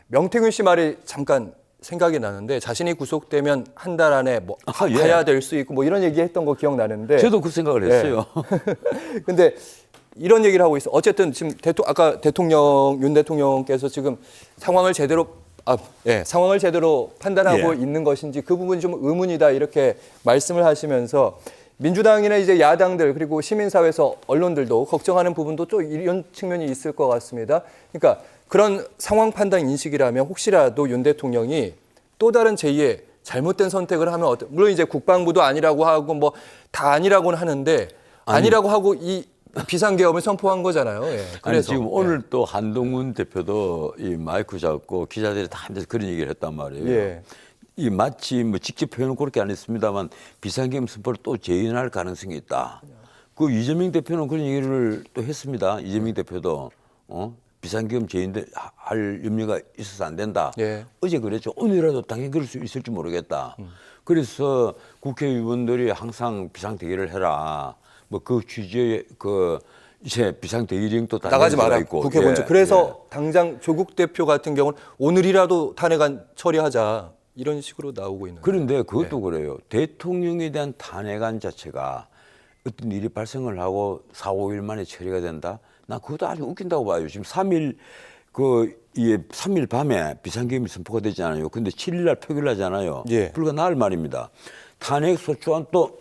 명태균 씨 말이 잠깐 생각이 나는데 자신이 구속되면 한 달 안에 뭐 가야 될 수 있고 뭐 이런 얘기했던 거 기억나는데 저도 그 생각을 했어요. 근데 이런 얘기를 하고 있어. 어쨌든 지금 아까 윤 대통령께서 지금 상황을 제대로 판단하고 있는 것인지 그 부분이 좀 의문이다 이렇게 말씀을 하시면서 민주당이나 이제 야당들 그리고 시민사회에서 언론들도 걱정하는 부분도 또 이런 측면이 있을 것 같습니다. 그러니까 그런 상황 판단 인식이라면 혹시라도 윤 대통령이 또 다른 제2의 잘못된 선택을 하면 물론 이제 국방부도 아니라고 하고 뭐 다 아니라고는 하는데 아니라고 하고 이 비상계엄을 선포한 거잖아요. 예. 그래서 지금 오늘 또 한동훈 대표도 이 마이크 잡고 기자들이 다 앉아서 그런 얘기를 했단 말이에요. 예. 이 마치 뭐 직접 표현은 그렇게 안 했습니다만 비상계엄 선포를 또 재연할 가능성이 있다. 그 이재명 대표는 그런 얘기를 또 했습니다. 이재명 대표도 비상계엄 재연할 염려가 있어서 안 된다. 예. 어제 그랬죠. 오늘이라도 당연히 그럴 수 있을지 모르겠다. 그래서 국회의원들이 항상 비상대기를 해라. 뭐 그 취지의 이제 비상대기령도 나가지 마라. 있고. 국회 본체. 그래서 당장 조국 대표 같은 경우는 오늘이라도 탄핵안 처리하자. 이런 식으로 나오고 있는. 그런데 그것도 그래요. 대통령에 대한 탄핵안 자체가 어떤 일이 발생을 하고 4, 5일 만에 처리가 된다? 나 그것도 아주 웃긴다고 봐요. 지금 3일 3일 밤에 비상계엄이 선포가 되잖아요. 근데 7일 날 표결하잖아요. 예. 불과 나흘 만입니다. 탄핵 소추안 또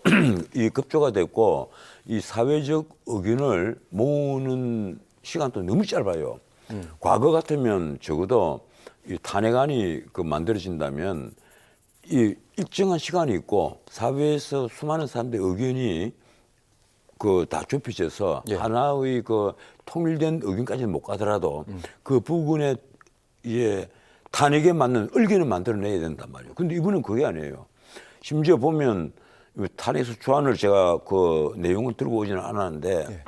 이 급조가 됐고 이 사회적 의견을 모으는 시간도 너무 짧아요. 과거 같으면 적어도 이 탄핵안이 만들어진다면 이 일정한 시간이 있고 사회에서 수많은 사람들의 의견이 다 좁혀져서 하나의 통일된 의견까지는 못 가더라도 그 부분에 이제 탄핵에 맞는 의견을 만들어내야 된단 말이에요. 근데 이분은 그게 아니에요. 심지어 보면 탄핵 소추안을 제가 그 내용을 들고 오지는 않았는데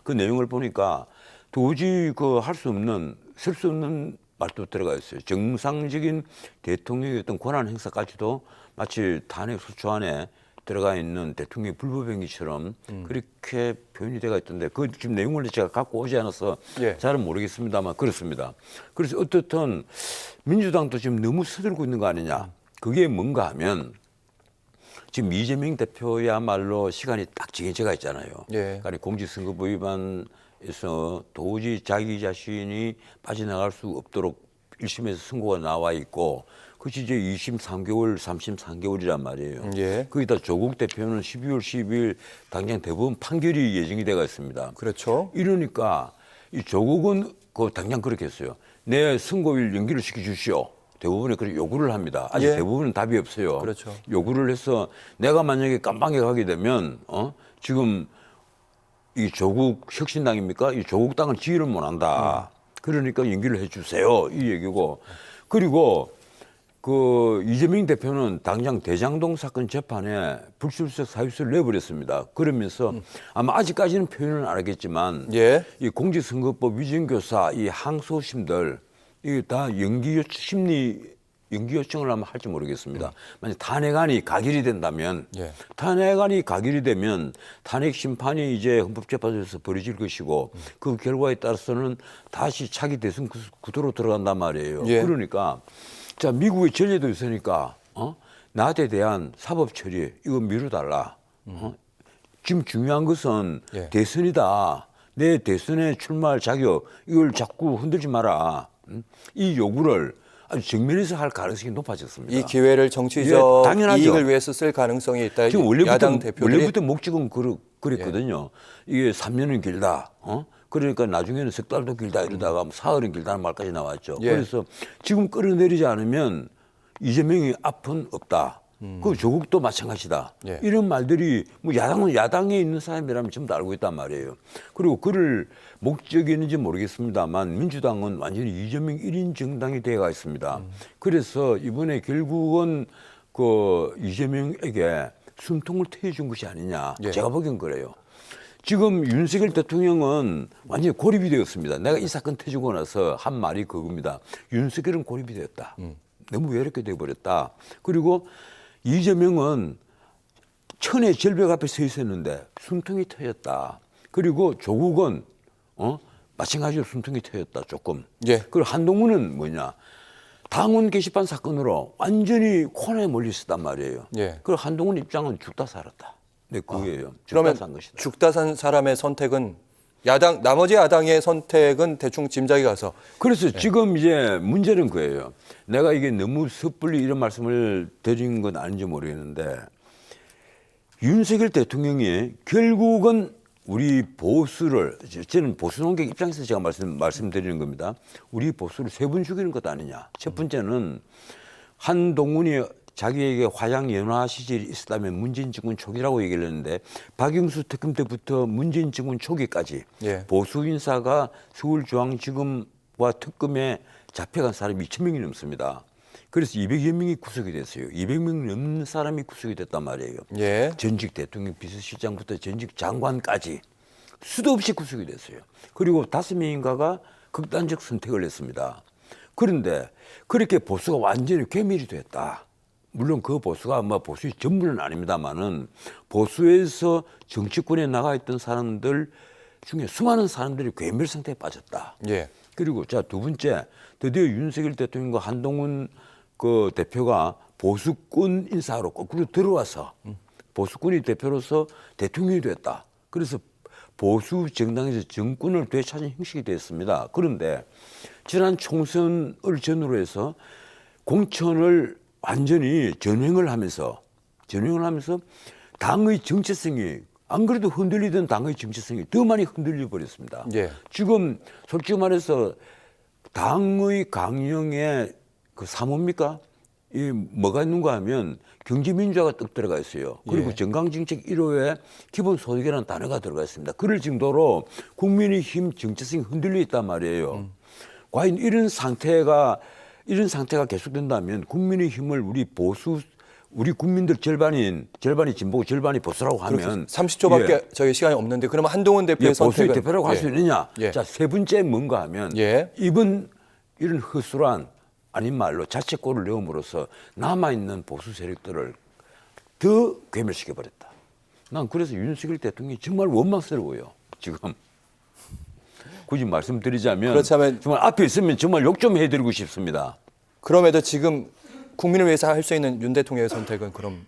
그 내용을 보니까 도저히 할 수 없는 쓸 수 없는 말도 들어가 있어요. 정상적인 대통령의 어떤 권한 행사까지도 마치 탄핵 소추안에 들어가 있는 대통령의 불법행위처럼 그렇게 표현이 되어 있던데 그 지금 내용을 제가 갖고 오지 않아서 잘은 모르겠습니다만 그렇습니다. 그래서 어떻든 민주당도 지금 너무 서들고 있는 거 아니냐. 그게 뭔가 하면 지금 이재명 대표야말로 시간이 딱 정해져 있잖아요. 그러니까 공직선거법 위반에서 도저히 자기 자신이 빠져나갈 수 없도록 1심에서 선고가 나와 있고 그것이 이제 2심 3개월, 3심 3개월이란 말이에요. 거기다 조국 대표는 12월 12일 당장 대법원 판결이 예정이 되어 있습니다. 그렇죠. 이러니까 이 조국은 당장 그렇게 했어요. 내 선고일 연기를 시켜주시오. 대부분이 그렇게 요구를 합니다. 아직 대부분은 답이 없어요. 그렇죠. 요구를 해서 내가 만약에 깜방에 가게 되면 지금 이 조국 혁신당입니까? 이 조국 당은 지휘를 못한다. 그러니까 연기를 해주세요. 이 얘기고 그리고 이재명 대표는 당장 대장동 사건 재판에 불출석 사유서를 내버렸습니다. 그러면서 아마 아직까지는 표현은 안 하겠지만 이 공직선거법 위정교사 이 항소심들 이게 다 심리 연기 요청을 하면 할지 모르겠습니다. 만약 탄핵안이 가결이 된다면 탄핵안이 가결이 되면 탄핵 심판이 이제 헌법재판소에서 벌어질 것이고 그 결과에 따라서는 다시 차기 대선 구도로 들어간단 말이에요. 그러니까 자 미국의 전례도 있으니까 나한테 대한 사법 처리 이거 미루달라. 지금 중요한 것은 대선이다. 내 대선에 출마할 자격 이걸 자꾸 흔들지 마라. 이 요구를 아주 정면에서 할 가능성이 높아졌습니다. 이 기회를 정치적 이익을 위해서 쓸 가능성이 있다. 지금 야당 대표들이. 원래부터 목적은 그랬거든요. 이게 3년은 길다. 그러니까 나중에는 석 달도 길다 이러다가 사흘은 길다는 말까지 나왔죠. 그래서 지금 끌어내리지 않으면 이재명이 앞은 없다. 그 조국도 마찬가지다. 이런 말들이 뭐 야당은 야당에 있는 사람이라면 전부 다 알고 있단 말이에요. 그리고 그를 목적이 있는지 모르겠습니다만 민주당은 완전히 이재명 1인 정당이 되어가 있습니다. 그래서 이번에 결국은 이재명에게 숨통을 트여준 것이 아니냐. 제가 보기엔 그래요. 지금 윤석열 대통령은 완전히 고립이 되었습니다. 내가 이 사건 터지고 나서 한 말이 그겁니다. 윤석열은 고립이 되었다. 너무 외롭게 되어버렸다. 그리고 이재명은 천의 절벽 앞에 서 있었는데 숨통이 트였다. 그리고 조국은 마찬가지로 숨통이 트였다 조금. 예. 그리고 한동훈은 뭐냐? 당원 게시판 사건으로 완전히 코너에 몰려 있었단 말이에요. 예. 그리고 한동훈 입장은 죽다 살았다. 네, 그거예요. 죽다 그러면 산 것이다. 죽다 산 사람의 선택은 나머지 야당의 선택은 대충 짐작이 가서 그래서 지금 이제 문제는 그예요. 내가 이게 너무 섣불리 이런 말씀을 드린 건 아닌지 모르겠는데 윤석열 대통령이 결국은 우리 보수를, 저는 보수 농객 입장에서 제가 말씀드리는 겁니다. 우리 보수를 세 번 죽이는 것 아니냐. 첫 번째는 한동훈이 자기에게 화양 연화 시절이 있었다면 문재인 정권 초기라고 얘기를 했는데 박영수 특검 때부터 문재인 정권 초기까지 예. 보수 인사가 서울중앙지검과 특검에 잡혀간 사람이 2,000명이 넘습니다. 그래서 200여 명이 구속이 됐어요. 200명 넘는 사람이 구속이 됐단 말이에요. 예. 전직 대통령 비서실장부터 전직 장관까지 수도 없이 구속이 됐어요. 그리고 5명인가가 극단적 선택을 했습니다. 그런데 그렇게 보수가 완전히 괴멸이 됐다. 물론 그 보수가 아마 보수의 전부는 아닙니다만은 보수에서 정치권에 나가 있던 사람들 중에 수많은 사람들이 괴멸 상태에 빠졌다. 예. 그리고 자, 두 번째, 드디어 윤석열 대통령과 한동훈 그 대표가 보수권 인사로 거꾸로 들어와서 보수권이 대표로서 대통령이 됐다. 그래서 보수 정당에서 정권을 되찾은 형식이 됐습니다. 그런데 지난 총선을 전후로 해서 공천을 완전히 전횡을 하면서 당의 정체성이 안 그래도 흔들리던 당의 정체성이 더 많이 흔들려 버렸습니다. 예. 지금 솔직히 말해서 당의 강령에 그 사모입니까? 이 뭐가 있는가 하면 경제민주화가 떡 들어가 있어요. 그리고 예. 정강정책 1호에 기본소득이라는 단어가 들어가 있습니다. 그럴 정도로 국민의힘 정체성이 흔들려 있단 말이에요. 과연 이런 상태가 계속된다면 국민의힘을 우리 국민들 절반이 진보고 절반이 보수라고 하면 30초밖에 저희 시간이 없는데 그러면 한동훈 대표의 보수의 선택은 대표라고 할 수 있느냐? 예. 자, 세 번째 뭔가 하면 예. 이번 이런 허술한 아닌 말로 자책골을 넣음으로써 남아있는 보수 세력들을 더 괴멸시켜버렸다. 난 그래서 윤석열 대통령이 정말 원망스러워요. 지금 굳이 말씀드리자면 그렇다면 정말 앞에 있으면 정말 욕 좀 해드리고 싶습니다. 그럼에도 지금 국민을 위해서 할 수 있는 윤 대통령의 선택은 그럼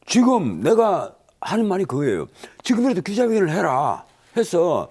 지금 내가 하는 말이 그거예요. 지금이라도 기자회견을 해라 해서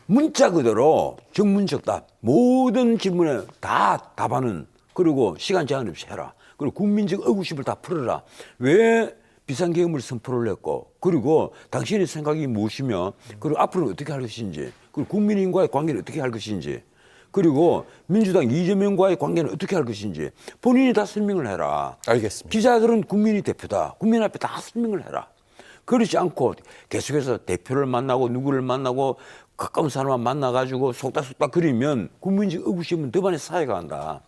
문자 그대로 정문적답 모든 질문에 다 답하는, 그리고 시간 제한 없이 해라. 그리고 국민적 의구심을 다 풀어라. 왜 비상계엄을 선포를 했고, 그리고 당신의 생각이 무엇이며, 그리고 앞으로 어떻게 할 것인지, 그리고 국민과의 관계를 어떻게 할 것인지, 그리고 민주당 이재명과의 관계는 어떻게 할 것인지 본인이 다 설명을 해라. 알겠습니다. 기자들은 국민이 대표다. 국민 앞에 다 설명을 해라. 그렇지 않고 계속해서 대표를 만나고 누구를 만나고 가까운 사람만 만나가지고 속닥속닥 그리면 국민적 의구심은 더 많이 쌓여간다.